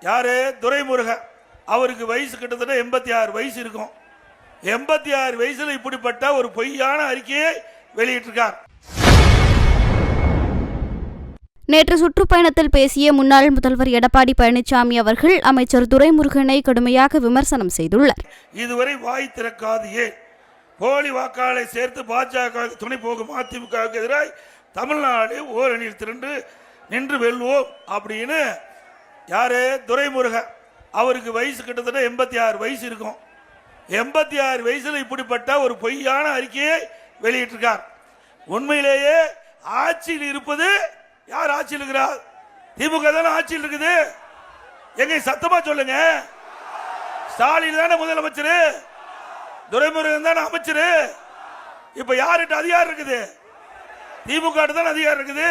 யாரு? துரைமுருகன். அவருக்கு வயசு கிட்டத்தட்ட 86 வயசு இருக்கும். 86 வயசுல இப்படிப்பட்ட ஒரு பொய்யான அறிக்கையை வெளியிட்டிருக்கார். நேற்று சுற்றுப்பயணத்தில் பேசிய முன்னாள் முதல்வர் எடப்பாடி பழனிசாமி அவர்கள் அமைச்சர் துரைமுருகனை கடுமையாக விமர்சனம் செய்துள்ளார். இதுவரை வாய் திறக்காது ஏன்? போலி வாக்காளரை சேர்த்து பாஜக துணை போகும் அதிமுகவுக்கு எதிராக தமிழ்நாடு ஓரணியில் திரண்டு நின்று வெல்வோம் அப்படின்னு யாரு? துரைமுருகன். அவருக்கு வயசு கிட்டத்தட்ட 86 வயசு இருக்கும். 86 வயசுல இப்படிப்பட்ட ஒரு பொய்யான அறிக்கையை வெளியிட்டிருக்கார். உண்மையிலேயே ஆட்சியில் இருப்பது யார்? ஆட்சியில் இருக்கிறார்? திமுக தானே ஆட்சியில் இருக்குது. எங்க சத்தமா சொல்லுங்க. ஸ்டாலின் தானே முதலமைச்சர், துரைமுருகன் தானே அமைச்சர். இப்ப யார்கிட்ட அதிகாரம் இருக்குது? திமுக தான் அதிகாரம் இருக்குது.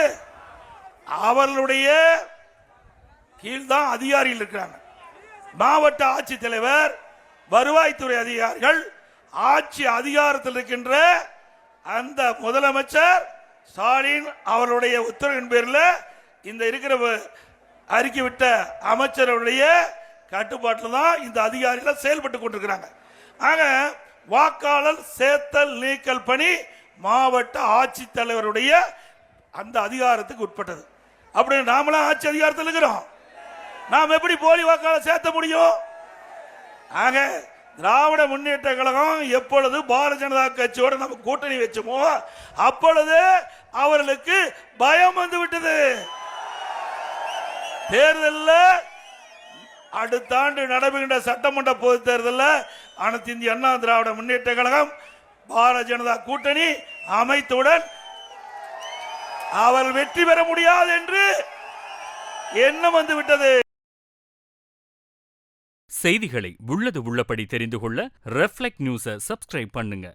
அவர்களுடைய கீழ்தான் அதிகாரிகள் இருக்கிறாங்க. மாவட்ட ஆட்சித்தலைவர், வருவாய்த்துறை அதிகாரிகள், ஆட்சி அதிகாரத்தில் இருக்கின்ற அந்த முதலமைச்சர் ஸ்டாலின் அவருடைய உத்தரவின் பேரில் இந்த இருக்கிற அறிக்கை விட்ட அமைச்சருடைய கட்டுப்பாட்டில் தான் இந்த அதிகாரிகள் செயல்பட்டு கொண்டிருக்கிறாங்க. ஆக வாக்காளர் சேர்த்தல் நீக்கல் பணி மாவட்ட ஆட்சித்தலைவருடைய அந்த அதிகாரத்துக்கு உட்பட்டது. அப்படி நாமளாம் ஆட்சி அதிகாரத்தில் இருக்கிறோம். நாம் எப்படி போலி வாக்காளர் சேர்த்த முடியும்? ஆக திராவிட முன்னேற்ற கழகம் எப்பொழுது பாரதிய ஜனதா கட்சியோடு நம்ம கூட்டணி வச்சோமோ அப்பொழுது அவர்களுக்கு பயம் வந்து விட்டது. தேர்தலில் அடுத்த ஆண்டு நடைபெறுகின்ற சட்டமன்ற பொது தேர்தலில் அனைத்து இந்திய அண்ணா திராவிட முன்னேற்ற கழகம் பாரதிய ஜனதா கூட்டணி அமைத்துடன் அவர்கள் வெற்றி பெற முடியாது என்று எண்ணம் வந்து விட்டது. செய்திகளை உள்ளது உள்ளபடி தெரிந்து கொள்ள ரெஃப்ளெக்ட் நியூஸை சப்ஸ்கிரைப் பண்ணுங்க.